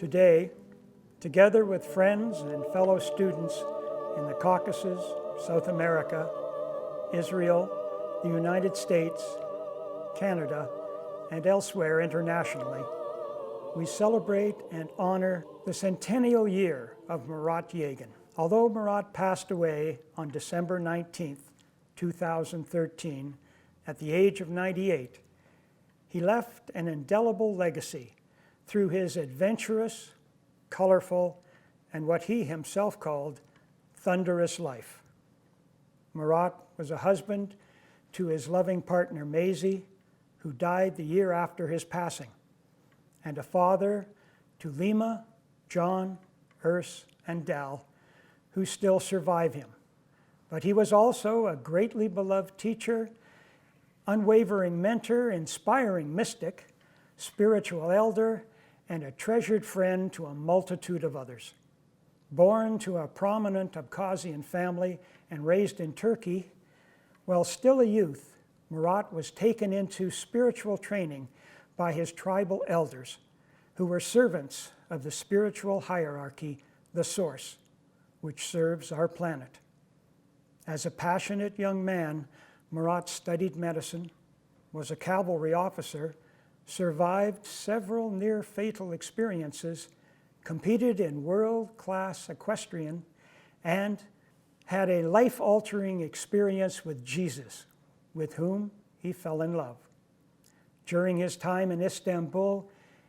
Today, together with friends and fellow students in the Caucasus, South America, Israel, the United States, Canada, and elsewhere internationally, we celebrate and honor the centennial year of Murat Yagan. Although Murat passed away on December 19, 2013, at the age of 98, he left an indelible legacy through his adventurous, colorful, and what he himself called thunderous life. Murat was a husband to his loving partner Maisie, who died the year after his passing, and a father to Lima, John, Urs, and Dal, who still survive him. But he was also a greatly beloved teacher, unwavering mentor, inspiring mystic, spiritual elder, and a treasured friend to a multitude of others. Born to a prominent Abkhazian family and raised in Turkey, while still a youth, Murat was taken into spiritual training by his tribal elders, who were servants of the spiritual hierarchy, the Source, which serves our planet. As a passionate young man, Murat studied medicine, was a cavalry officer, survived several near-fatal experiences, competed in world-class equestrian, and had a life-altering experience with Jesus, with whom he fell in love. During his time in Istanbul,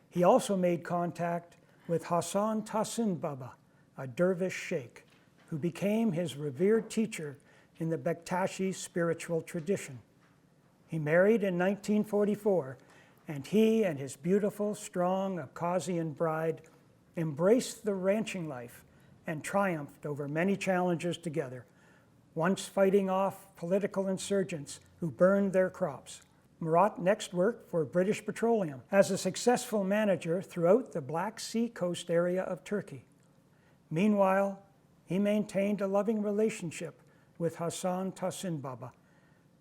he also made contact with Hasan Tahsin Baba, a dervish sheikh, who became his revered teacher in the Bektashi spiritual tradition. He married in 1944, and he and his beautiful, strong Abkhazian bride embraced the ranching life and triumphed over many challenges together, once fighting off political insurgents who burned their crops. Murat next worked for British Petroleum as a successful manager throughout the Black Sea coast area of Turkey. Meanwhile, he maintained a loving relationship with Hasan Tahsin Baba,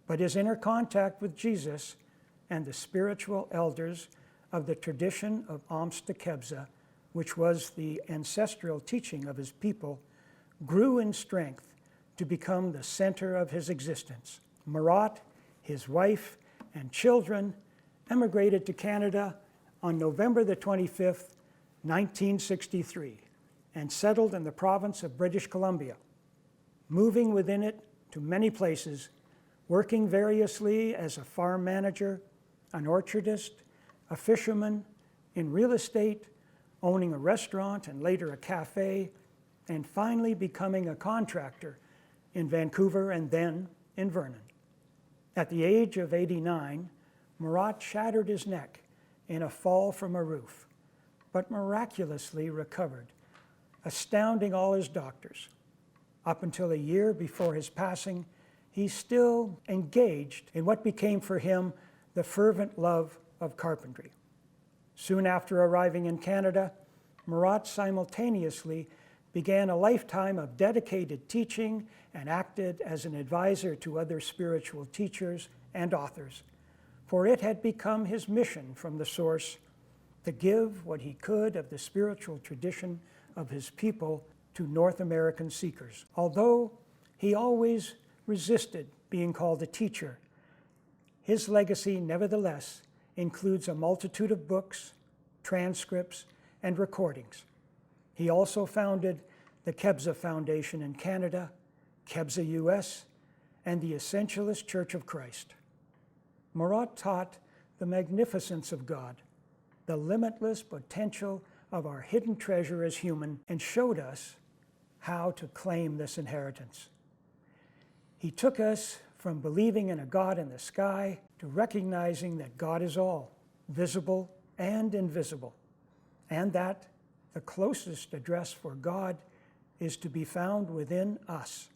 but his inner contact with Jesus and the spiritual elders of the tradition of Kebzeh, which was the ancestral teaching of his people, grew in strength to become the center of his existence. Murat, his wife, and children emigrated to Canada on November the 25th, 1963, and settled in the province of British Columbia, moving within it to many places, working variously as a farm manager, an orchardist, a fisherman, in real estate, owning a restaurant and later a cafe, and finally becoming a contractor in Vancouver and then in Vernon. At the age of 89, Murat shattered his neck in a fall from a roof, but miraculously recovered, astounding all his doctors. Up until a year before his passing, he still engaged in what became for him the fervent love of carpentry. Soon after arriving in Canada, Murat simultaneously began a lifetime of dedicated teaching and acted as an advisor to other spiritual teachers and authors, for it had become his mission from the Source to give what he could of the spiritual tradition of his people to North American seekers. Although he always resisted being called a teacher, his legacy nevertheless includes a multitude of books, transcripts, and recordings. He also founded the Kebzeh Foundation in Canada, Kebzeh US, and the Essentialist Church of Christ. Murat taught the magnificence of God, the limitless potential of our hidden treasure as human, and showed us how to claim this inheritance. He took us from believing in a God in the sky to recognizing that God is all, visible and invisible, and that the closest address for God is to be found within us.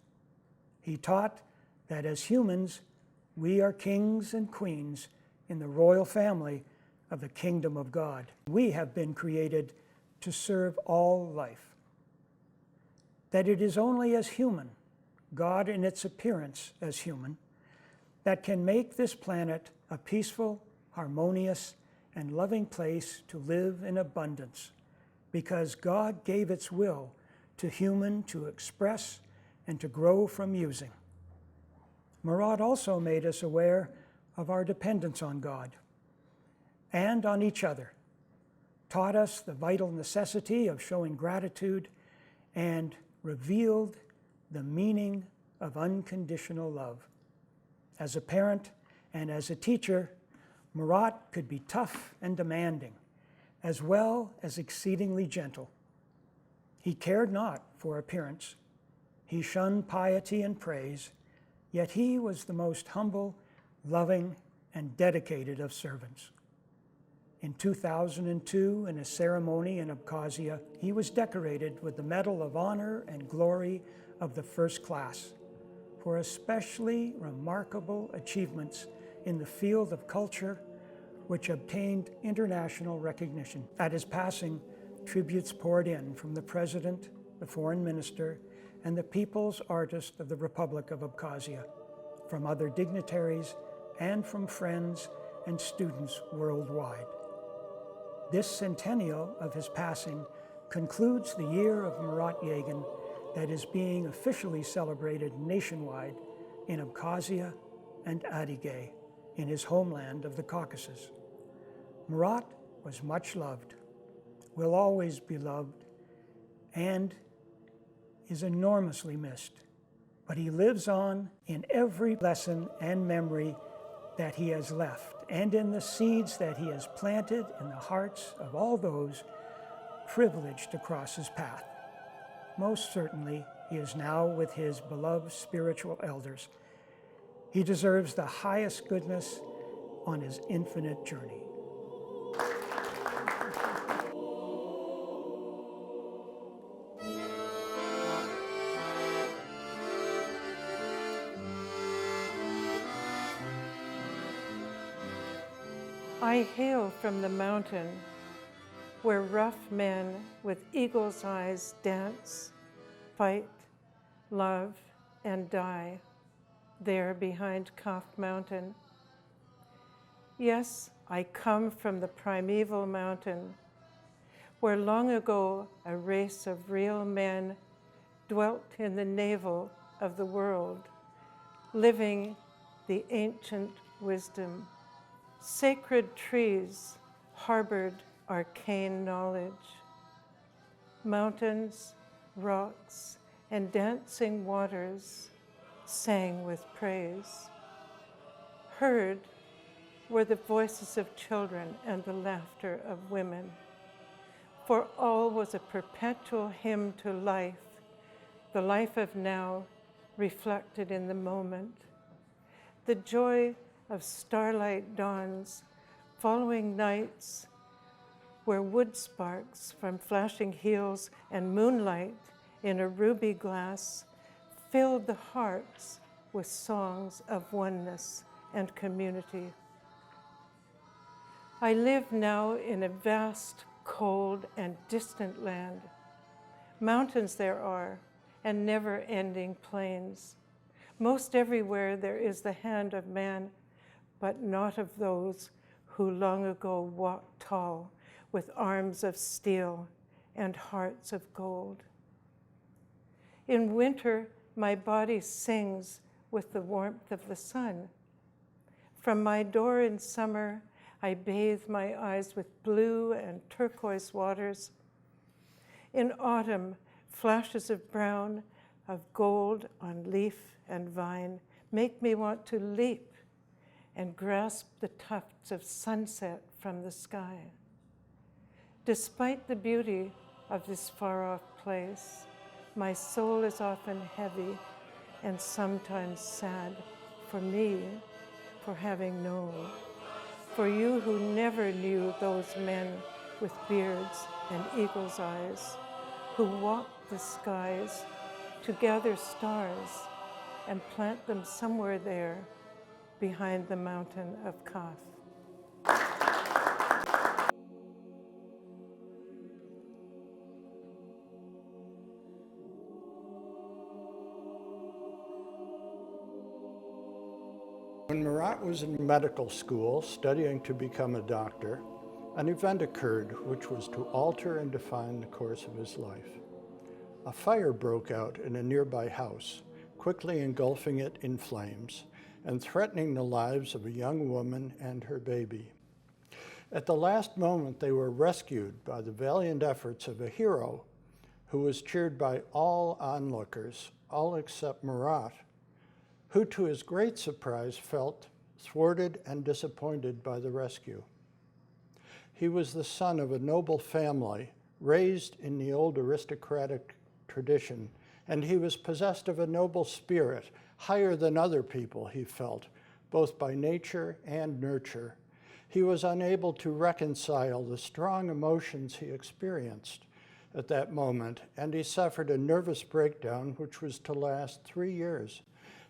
He taught that as humans, we are kings and queens in the royal family of the kingdom of God. We have been created to serve all life. That it is only as human, God in its appearance as human, that can make this planet a peaceful, harmonious, and loving place to live in abundance, because God gave its will to human to express and to grow from using. Murat also made us aware of our dependence on God and on each other, taught us the vital necessity of showing gratitude, and revealed the meaning of unconditional love. As a parent and as a teacher, Murat could be tough and demanding, as well as exceedingly gentle. He cared not for appearance. He shunned piety and praise, yet he was the most humble, loving, and dedicated of servants. In 2002, in a ceremony in Abkhazia, he was decorated with the Medal of Honor and Glory of the First Class for especially remarkable achievements in the field of culture, which obtained international recognition. At his passing, tributes poured in from the President, the Foreign Minister, and the People's Artist of the Republic of Abkhazia, from other dignitaries, and from friends and students worldwide. This centennial of his passing concludes the year of Murat Yagan that is being officially celebrated nationwide in Abkhazia and Adigay, in his homeland of the Caucasus. Murat was much loved, will always be loved, and is enormously missed. But he lives on in every lesson and memory that he has left, and in the seeds that he has planted in the hearts of all those privileged to cross his path. Most certainly, he is now with his beloved spiritual elders. He deserves the highest goodness on his infinite journey. I hail from the mountain where rough men with eagle's eyes dance, fight, love, and die, there behind Kaf Mountain. Yes, I come from the primeval mountain, where long ago a race of real men dwelt in the navel of the world, living the ancient wisdom. Sacred trees harbored arcane knowledge. Mountains, rocks, and dancing waters sang with praise. Heard were the voices of children and the laughter of women. For all was a perpetual hymn to life, the life of now reflected in the moment. The joy of starlight dawns, following nights where wood sparks from flashing heels and moonlight in a ruby glass filled the hearts with songs of oneness and community. I live now in a vast, cold, and distant land. Mountains there are, and never-ending plains. Most everywhere there is the hand of man, but not of those who long ago walked tall with arms of steel and hearts of gold. In winter, my body sings with the warmth of the sun. From my door in summer, I bathe my eyes with blue and turquoise waters. In autumn, flashes of brown, of gold on leaf and vine make me want to leap and grasp the tufts of sunset from the sky. Despite the beauty of this far-off place, my soul is often heavy and sometimes sad for me, for having known. For you who never knew those men with beards and eagle's eyes, who walked the skies to gather stars and plant them somewhere there behind the mountain of Kaf. When Murat was in medical school studying to become a doctor, An event occurred which was to alter and define the course of his life. A fire broke out in a nearby house, quickly engulfing it in flames and threatening the lives of a young woman and her baby. At the last moment, they were rescued by the valiant efforts of a hero who was cheered by all onlookers, all except Murat, who to his great surprise felt thwarted and disappointed by the rescue. He was the son of a noble family, raised in the old aristocratic tradition, and he was possessed of a noble spirit, higher than other people, he felt, both by nature and nurture. He was unable to reconcile the strong emotions he experienced at that moment, and he suffered a nervous breakdown which was to last 3 years.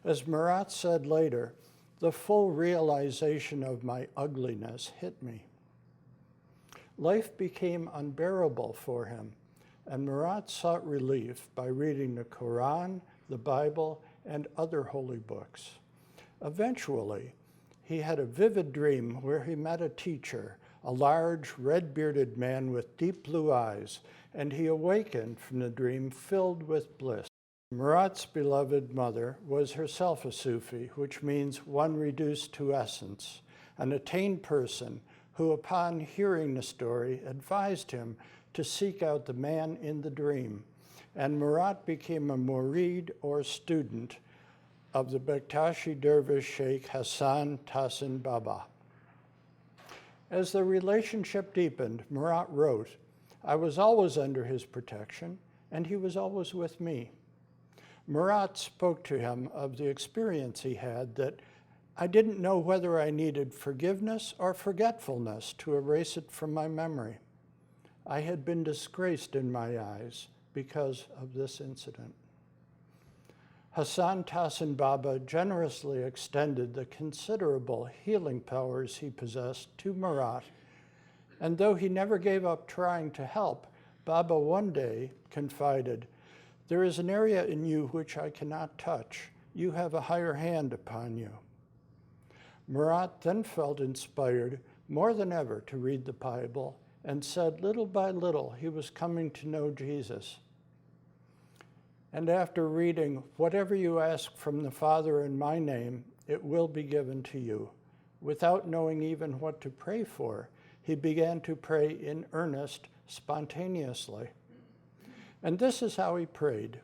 As Murat said later, the full realization of my ugliness hit me. Life became unbearable for him, and Murat sought relief by reading the Quran, the Bible, and other holy books. Eventually, he had a vivid dream where he met a teacher, a large, red-bearded man with deep blue eyes, and he awakened from the dream filled with bliss. Murat's beloved mother was herself a Sufi, which means one reduced to essence, an attained person who, upon hearing the story, advised him to seek out the man in the dream. And Murat became a murid, or student, of the Bektashi dervish Sheikh Hassan Tahsin Baba. As the relationship deepened, Murat wrote, "I was always under his protection, and he was always with me." Murat spoke to him of the experience he had that I didn't know whether I needed forgiveness or forgetfulness to erase it from my memory. I had been disgraced in my eyes because of this incident. Hassan Tahsin Baba generously extended the considerable healing powers he possessed to Murat, and though he never gave up trying to help, Baba one day confided, "There is an area in you which I cannot touch. You have a higher hand upon you." Murat then felt inspired more than ever to read the Bible and said little by little he was coming to know Jesus. And after reading, "Whatever you ask from the Father in my name, it will be given to you," without knowing even what to pray for, he began to pray in earnest, spontaneously. And this is how he prayed.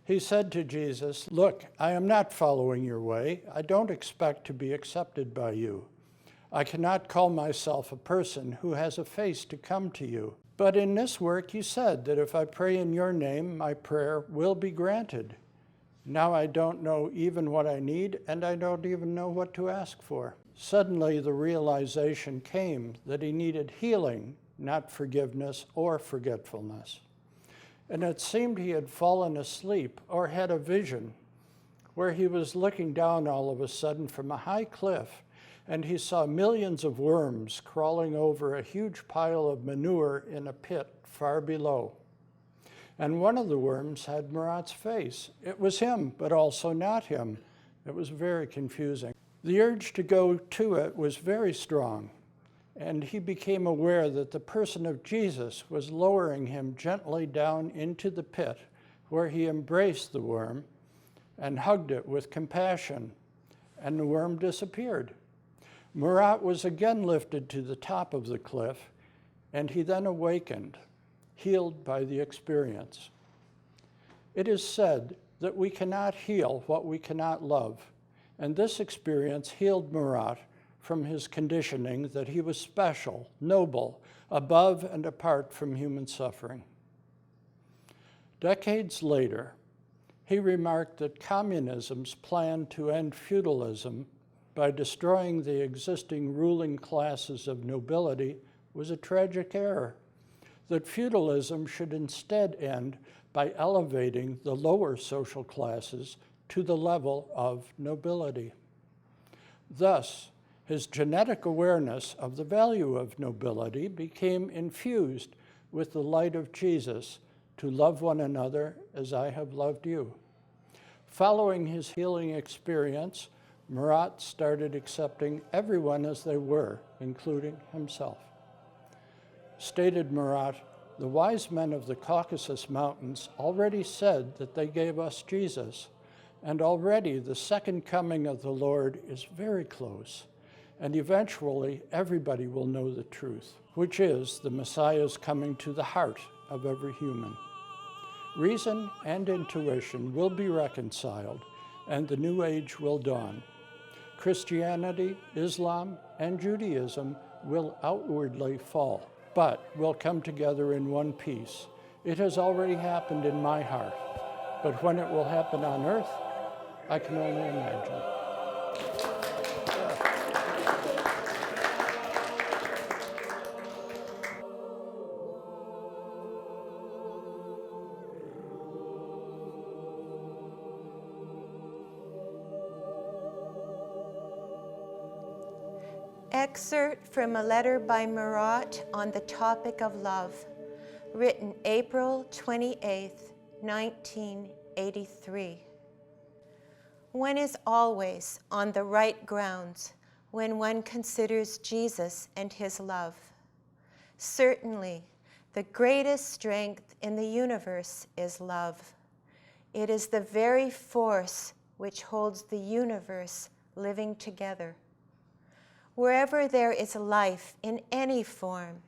He said to Jesus, "Look, I am not following your way. I don't expect to be accepted by you. I cannot call myself a person who has a face to come to you. But in this work you said that if I pray in your name, my prayer will be granted. Now I don't know even what I need, and I don't even know what to ask for." Suddenly the realization came that he needed healing, not forgiveness or forgetfulness. And it seemed he had fallen asleep or had a vision where he was looking down all of a sudden from a high cliff, and he saw millions of worms crawling over a huge pile of manure in a pit far below. And one of the worms had Murat's face. It was him, but also not him. It was very confusing. The urge to go to it was very strong, and he became aware that the person of Jesus was lowering him gently down into the pit, where he embraced the worm and hugged it with compassion, and the worm disappeared. Murat was again lifted to the top of the cliff, and he then awakened, healed by the experience. It is said that we cannot heal what we cannot love, and this experience healed Murat from his conditioning that he was special, noble, above and apart from human suffering. Decades later, he remarked that communism's plan to end feudalism by destroying the existing ruling classes of nobility was a tragic error, that feudalism should instead end by elevating the lower social classes to the level of nobility. Thus, his genetic awareness of the value of nobility became infused with the light of Jesus to love one another as I have loved you. Following his healing experience, Murat started accepting everyone as they were, including himself. Stated Murat, "The wise men of the Caucasus Mountains already said that they gave us Jesus, and already the second coming of the Lord is very close, and eventually everybody will know the truth, which is the Messiah's coming to the heart of every human. Reason and intuition will be reconciled, and the new age will dawn. Christianity, Islam, and Judaism will outwardly fall, but will come together in one piece. It has already happened in my heart, but when it will happen on earth, I can only imagine." Excerpt from a letter by Murat on the topic of love, written April 28, 1983. One is always on the right grounds when one considers Jesus and his love. Certainly, the greatest strength in the universe is love. It is the very force which holds the universe living together. Wherever there is life in any form,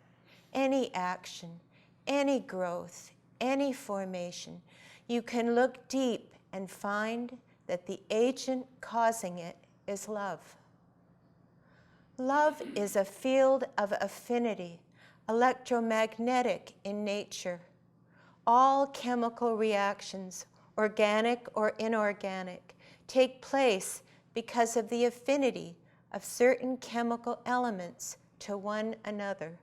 any action, any growth, any formation, you can look deep and find that the agent causing it is love. Love is a field of affinity, electromagnetic in nature. All chemical reactions, organic or inorganic, take place because of the affinity of certain chemical elements to one another.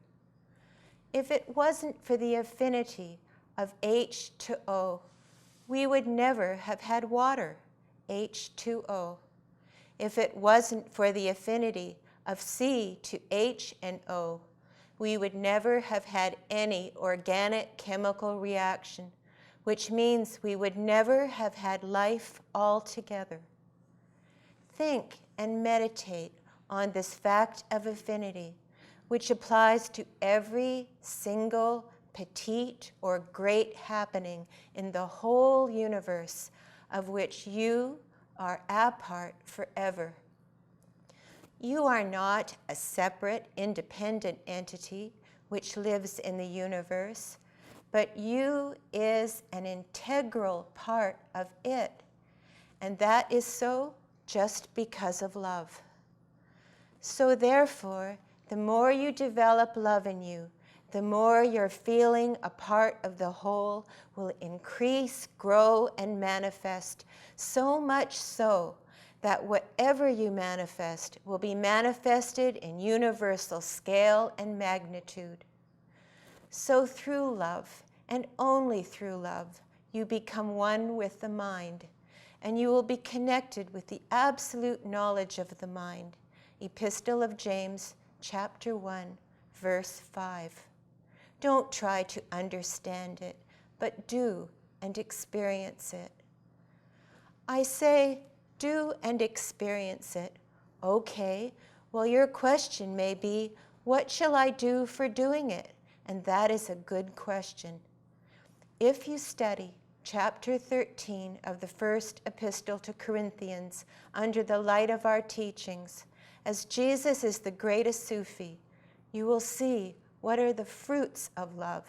If it wasn't for the affinity of H to O, we would never have had water, H2O. If it wasn't for the affinity of C to H and O, we would never have had any organic chemical reaction, which means we would never have had life altogether. Think and meditate on this fact of affinity, which applies to every single petite or great happening in the whole universe of which you are a part forever. You are not a separate, independent entity which lives in the universe, but you is an integral part of it, and that is so just because of love. So therefore, the more you develop love in you, the more your feeling a part of the whole will increase, grow, and manifest, so much so that whatever you manifest will be manifested in universal scale and magnitude. So through love, and only through love, you become one with the mind, and you will be connected with the absolute knowledge of the mind. Epistle of James, chapter 1, verse 5. Don't try to understand it, but do and experience it. I say, do and experience it. Okay, well, your question may be, what shall I do for doing it? And that is a good question. If you study chapter 13 of the first epistle to Corinthians under the light of our teachings, as Jesus is the greatest Sufi, you will see what are the fruits of love.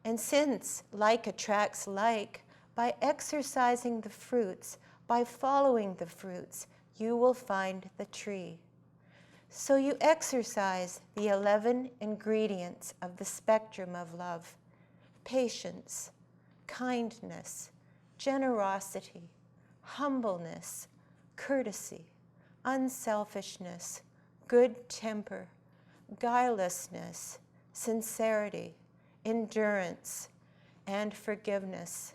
And since like attracts like, by exercising the fruits, by following the fruits, you will find the tree. So you exercise the 11 ingredients of the spectrum of love: patience, kindness, generosity, humbleness, courtesy, unselfishness, good temper, guilelessness, sincerity, endurance, and forgiveness.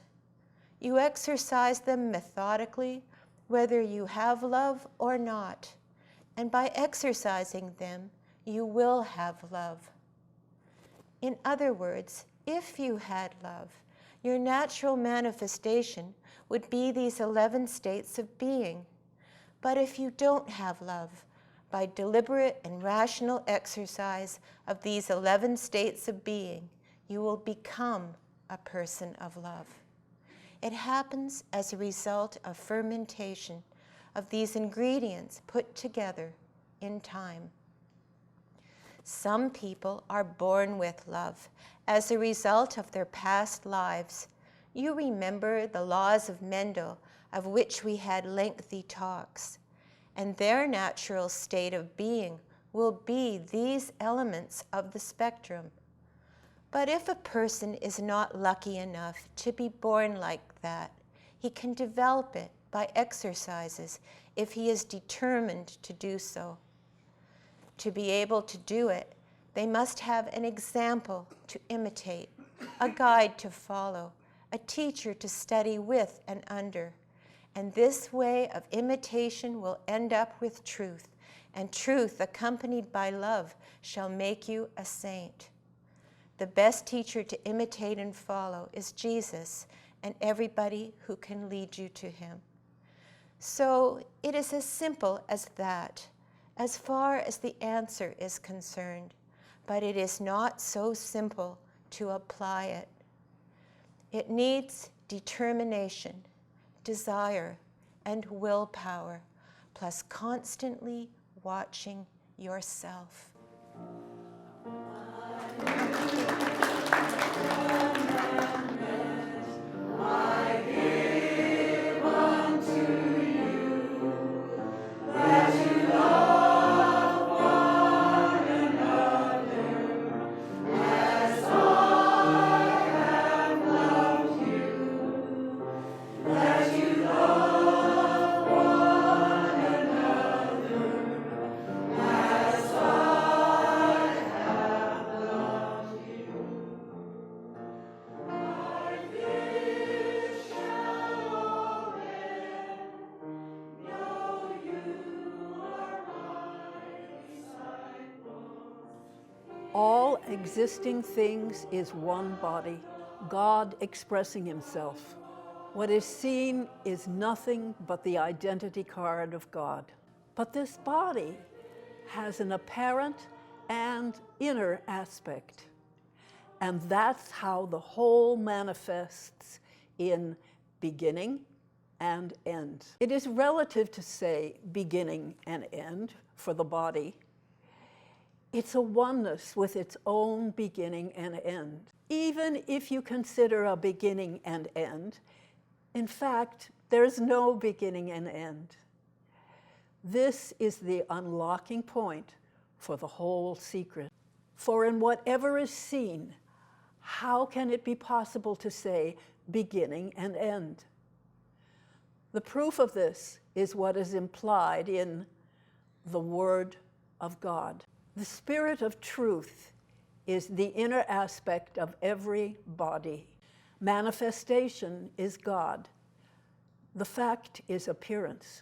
You exercise them methodically, whether you have love or not, and by exercising them, you will have love. In other words, if you had love, your natural manifestation would be these 11 states of being. But if you don't have love, by deliberate and rational exercise of these 11 states of being, you will become a person of love. It happens as a result of fermentation of these ingredients put together in time. Some people are born with love as a result of their past lives. You remember the laws of Mendel, of which we had lengthy talks, and their natural state of being will be these elements of the spectrum. But if a person is not lucky enough to be born like that, he can develop it by exercises if he is determined to do so. To be able to do it, they must have an example to imitate, a guide to follow, a teacher to study with and under. And this way of imitation will end up with truth, and truth accompanied by love shall make you a saint. The best teacher to imitate and follow is Jesus and everybody who can lead you to him. So it is as simple as that, as far as the answer is concerned, but it is not so simple to apply it. It needs determination, desire, and willpower, plus constantly watching yourself. All existing things is one body, God expressing himself. What is seen is nothing but the identity card of God. But this body has an apparent and inner aspect. And that's how the whole manifests in beginning and end. It is relative to say beginning and end for the body. It's a oneness with its own beginning and end. Even if you consider a beginning and end, in fact, there's no beginning and end. This is the unlocking point for the whole secret. For in whatever is seen, how can it be possible to say beginning and end? The proof of this is what is implied in the Word of God. The Spirit of truth is the inner aspect of every body. Manifestation is God. The fact is appearance.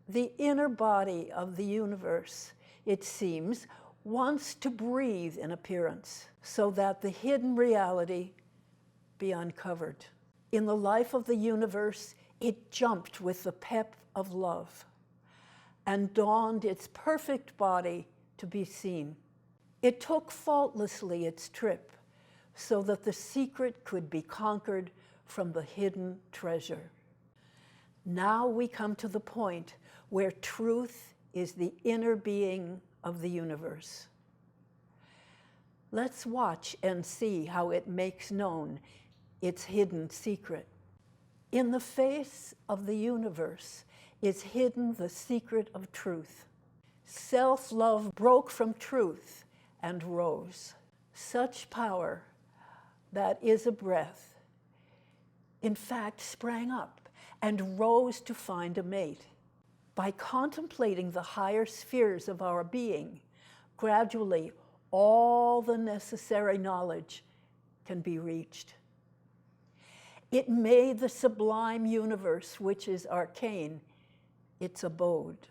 The inner body of the universe, it seems, wants to breathe in appearance so that the hidden reality be uncovered. In the life of the universe, it jumped with the pep of love and donned its perfect body to be seen. It took faultlessly its trip so that the secret could be conquered from the hidden treasure. Now we come to the point where truth is the inner being of the universe. Let's watch and see how it makes known its hidden secret. In the face of the universe is hidden the secret of truth. Self-love broke from truth and rose. Such power that is a breath, in fact, sprang up and rose to find a mate. By contemplating the higher spheres of our being, gradually all the necessary knowledge can be reached. It made the sublime universe, which is arcane, its abode.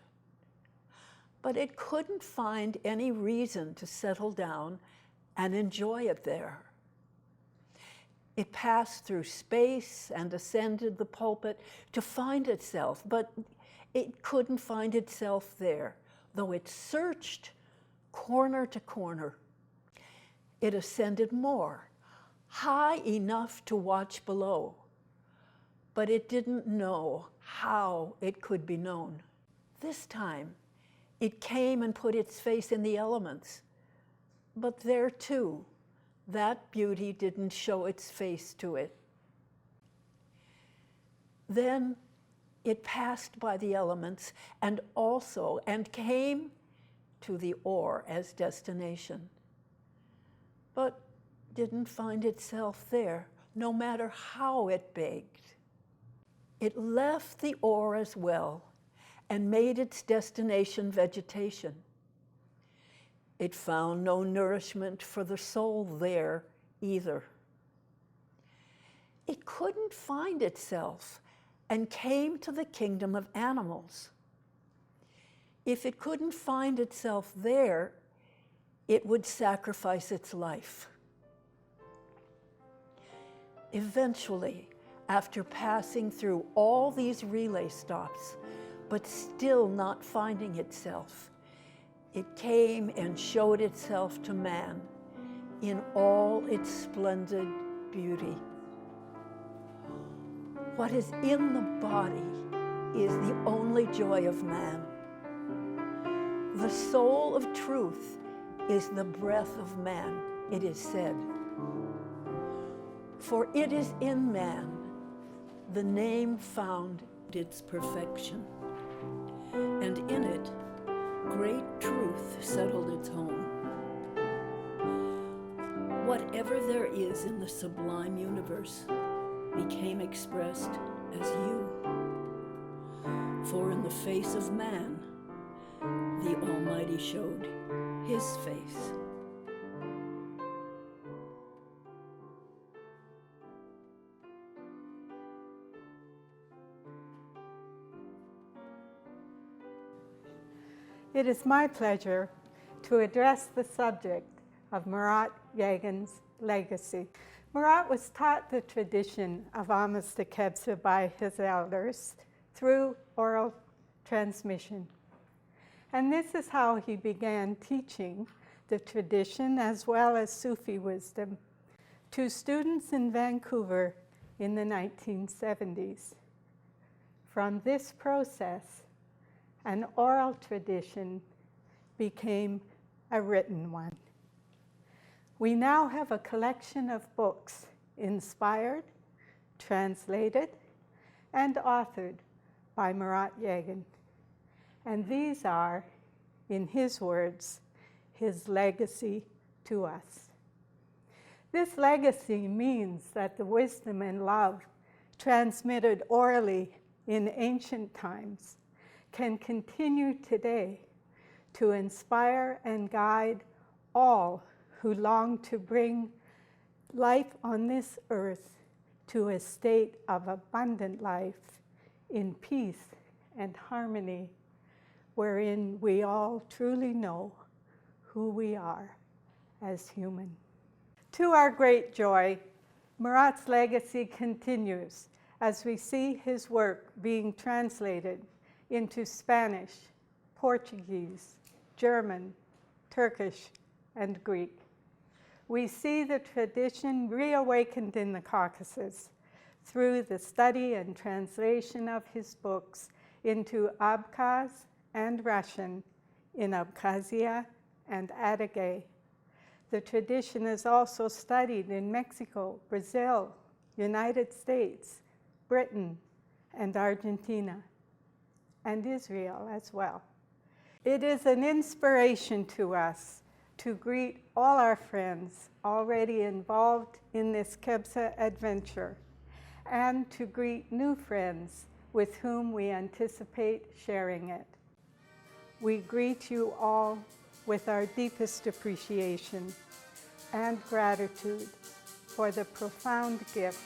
But it couldn't find any reason to settle down and enjoy it there. It passed through space and ascended the pulpit to find itself, but It couldn't find itself there, though it searched corner to corner. It ascended more, high enough to watch below, but it didn't know how it could be known. This time, it came and put its face in the elements, but there too, that beauty didn't show its face to it. Then it passed by the elements and came to the ore as destination, but didn't find itself there, no matter how it begged. It left the ore as well and made its destination vegetation. It found no nourishment for the soul there either. It couldn't find itself and came to the kingdom of animals. If it couldn't find itself there, it would sacrifice its life. Eventually, after passing through all these relay stops, but still not finding itself, it came and showed itself to man in all its splendid beauty. What is in the body is the only joy of man. The soul of truth is the breath of man, it is said. For it is in man the name found its perfection, and in it great truth settled its home. Whatever there is in the sublime universe became expressed as you. For in the face of man, the Almighty showed his face. It is my pleasure to address the subject of Murat Yagan's legacy. Murat was taught the tradition of Amos the Kebzeh by his elders through oral transmission. And this is how he began teaching the tradition as well as Sufi wisdom to students in Vancouver in the 1970s. From this process, an oral tradition became a written one. We now have a collection of books inspired, translated, and authored by Murat Yagan. And these are, in his words, his legacy to us. This legacy means that the wisdom and love transmitted orally in ancient times can continue today to inspire and guide all who long to bring life on this earth to a state of abundant life in peace and harmony, wherein we all truly know who we are as human. To our great joy, Murat's legacy continues as we see his work being translated into Spanish, Portuguese, German, Turkish, and Greek. We see the tradition reawakened in the Caucasus through the study and translation of his books into Abkhaz and Russian in Abkhazia and Adyghe. The tradition is also studied in Mexico, Brazil, United States, Britain, and Argentina, and Israel as well. It is an inspiration to us to greet all our friends already involved in this Kebzeh adventure, and to greet new friends with whom we anticipate sharing it. We greet you all with our deepest appreciation and gratitude for the profound gift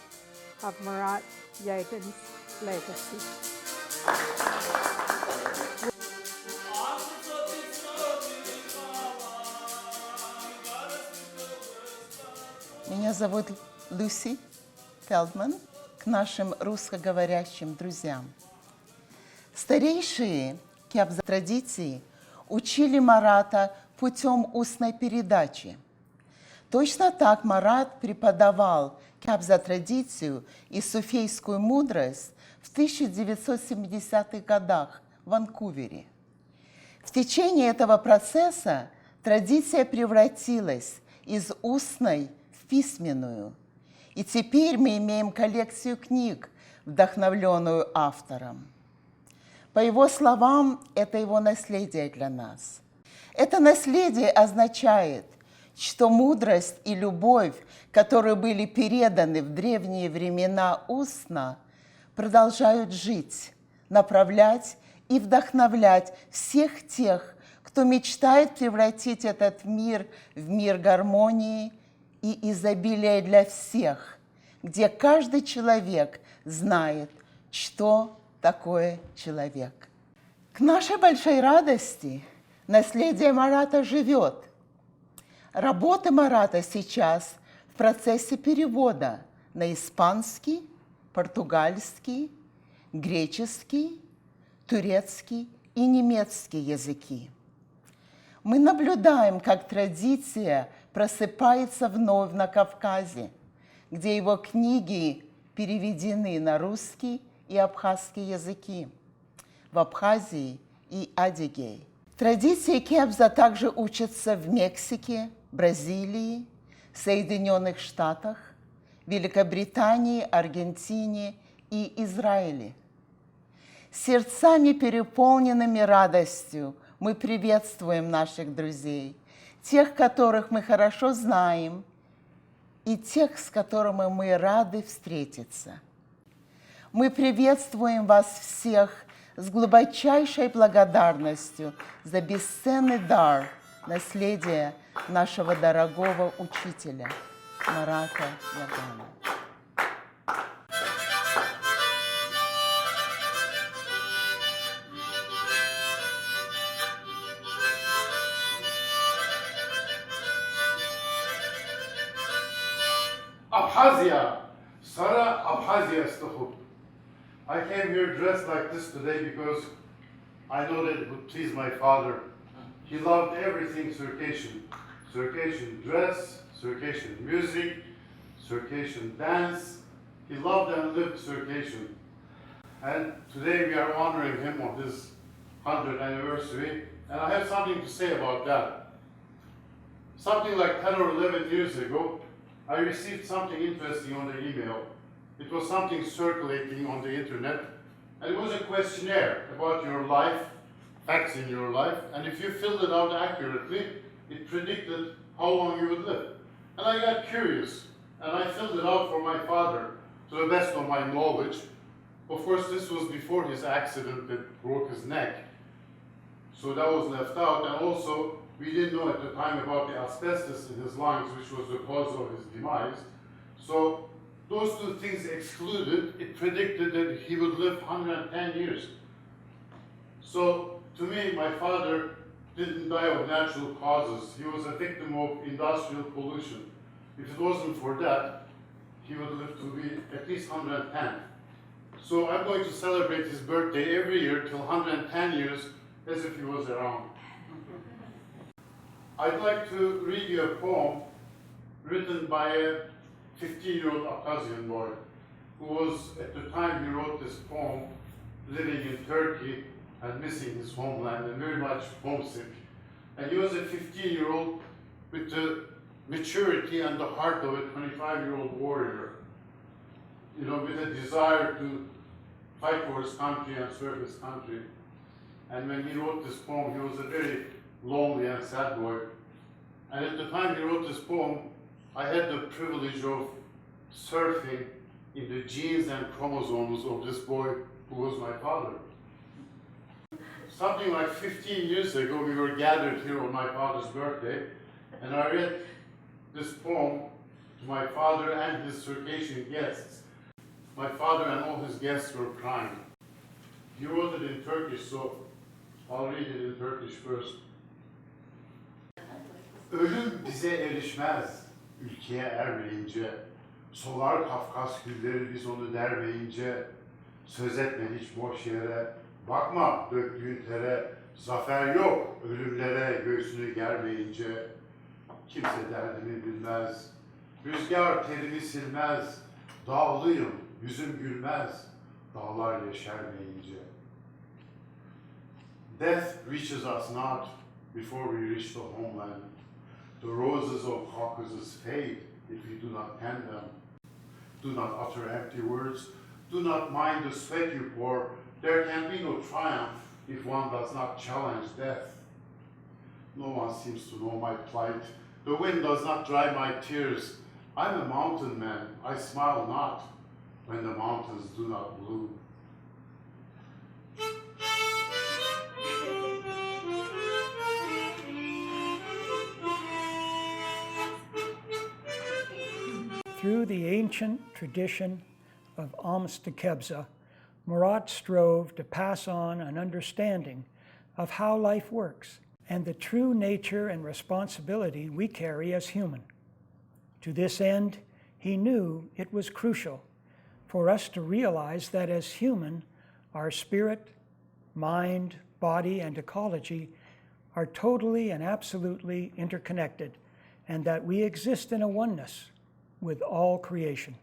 of Murat Yagan's legacy. Меня зовут Люси Фелдман, к нашим русскоговорящим друзьям. С Старейшие Кебза традиции учили Марата путем устной передачи. Точно так Марат преподавал Кебза традицию и суфейскую мудрость в 1970-х годах в Ванкувере. В течение этого процесса традиция превратилась из устной в письменную. И теперь мы имеем коллекцию книг, вдохновленную автором. По его словам, это его наследие для нас. Это наследие означает, что мудрость и любовь, которые были переданы в древние времена устно, продолжают жить, направлять и вдохновлять всех тех, кто мечтает превратить этот мир в мир гармонии и изобилия для всех, где каждый человек знает, что такое человек. К нашей большой радости наследие Марата живет. Работы Марата сейчас в процессе перевода на испанский, португальский, греческий, турецкий и немецкий языки. Мы наблюдаем, как традиция просыпается вновь на Кавказе, где его книги переведены на русский и абхазский языки, в Абхазии и Адыгее. Традиции Кебза также учатся в Мексике, Бразилии, Соединенных Штатах, Великобритании, Аргентине и Израиле. Сердцами, переполненными радостью, мы приветствуем наших друзей, тех, которых мы хорошо знаем, и тех, с которыми мы рады встретиться. Мы приветствуем вас всех с глубочайшей благодарностью за бесценный дар, наследие нашего дорогого учителя Мурата Ягана. Abkhazia, Sara Abkhazia Stokhub. I came here dressed like this today because I know that it would please my father. He loved everything Circassian. Circassian dress, Circassian music, Circassian dance. He loved and lived Circassian. And today we are honoring him on his 100th anniversary. And I have something to say about that. Something like 10 or 11 years ago, I received something interesting on the email. It was something circulating on the internet, and it was a questionnaire about your life, facts in your life, and if you filled it out accurately, it predicted how long you would live. And I got curious, and I filled it out for my father, to the best of my knowledge. Of course, this was before his accident that broke his neck, so that was left out, and also, we didn't know at the time about the asbestos in his lungs, which was the cause of his demise. So those two things excluded, it predicted that he would live 110 years. So to me, my father didn't die of natural causes. He was a victim of industrial pollution. If it wasn't for that, he would live to be at least 110. So I'm going to celebrate his birthday every year till 110 years as if he was around. I'd like to read you a poem written by a 15-year-old Abkhazian boy who was, at the time he wrote this poem, living in Turkey and missing his homeland and very much homesick. And he was a 15-year-old with the maturity and the heart of a 25-year-old warrior, you know, with a desire to fight for his country and serve his country. And when he wrote this poem, he was a very lonely and sad boy. And at the time he wrote this poem, I had the privilege of surfing in the genes and chromosomes of this boy who was my father. Something like 15 years ago, we were gathered here on my father's birthday, and I read this poem to my father and his Circassian guests. My father and all his guests were crying. He wrote it in Turkish, so I'll read it in Turkish first. Ölüm bize erişmez, ülkeye ermeyince, solar Kafkas gülleri biz onu dermeyince, söz etme hiç boş yere, Bakma döktüğün tere, zafer yok ölümlere göğsünü germeyince. Kimse derdimi bilmez, rüzgar terimi silmez. Dağlıyım, yüzüm gülmez, dağlar yeşermeyince. Death reaches us not before we reach the homeland. The roses of Caucasus fade if we do not tend them. Do not utter empty words. Do not mind the sweat you pour. There can be no triumph if one does not challenge death. No one seems to know my plight. The wind does not dry my tears. I'm a mountain man. I smile not when the mountains do not bloom. Through the ancient tradition of alms to Kebzeh, Murat strove to pass on an understanding of how life works and the true nature and responsibility we carry as human. To this end, he knew it was crucial for us to realize that as human, our spirit, mind, body, and ecology are totally and absolutely interconnected, and that we exist in a oneness with all creation.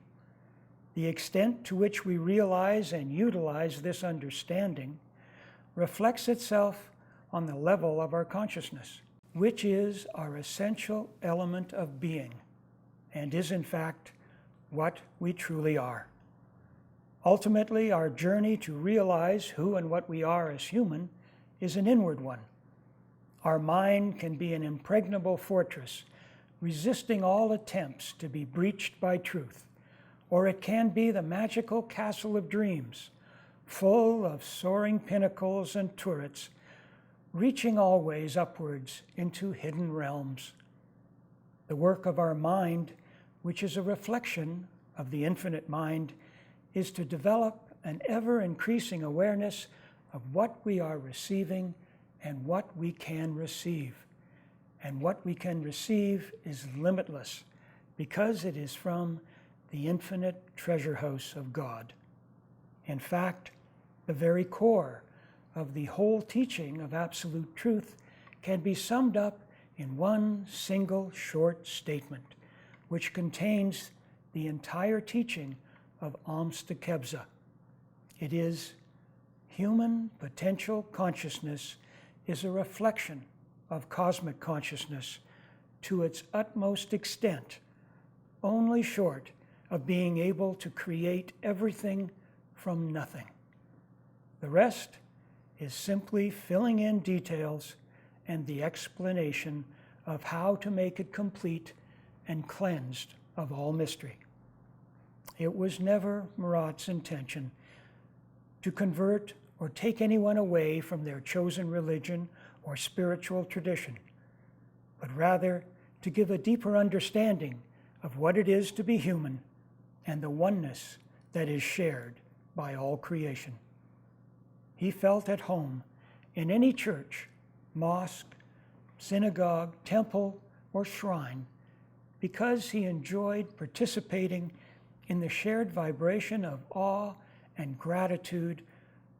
The extent to which we realize and utilize this understanding reflects itself on the level of our consciousness, which is our essential element of being, and is in fact what we truly are. Ultimately, our journey to realize who and what we are as human is an inward one. Our mind can be an impregnable fortress, resisting all attempts to be breached by truth, or it can be the magical castle of dreams, full of soaring pinnacles and turrets, reaching always upwards into hidden realms. The work of our mind, which is a reflection of the infinite mind, is to develop an ever-increasing awareness of what we are receiving and what we can receive. And what we can receive is limitless because it is from the infinite treasure house of God. In fact, the very core of the whole teaching of absolute truth can be summed up in one single short statement, which contains the entire teaching of alms to Kebzeh. It is, human potential consciousness is a reflection of cosmic consciousness to its utmost extent, only short of being able to create everything from nothing. The rest is simply filling in details and the explanation of how to make it complete and cleansed of all mystery. It was never Murat's intention to convert or take anyone away from their chosen religion or spiritual tradition, but rather to give a deeper understanding of what it is to be human and the oneness that is shared by all creation. He felt at home in any church, mosque, synagogue, temple, or shrine because he enjoyed participating in the shared vibration of awe and gratitude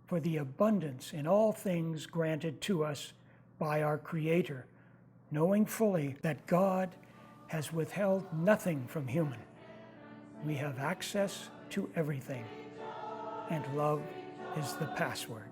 for the abundance in all things granted to us by our Creator, knowing fully that God has withheld nothing from human. We have access to everything, and love is the password.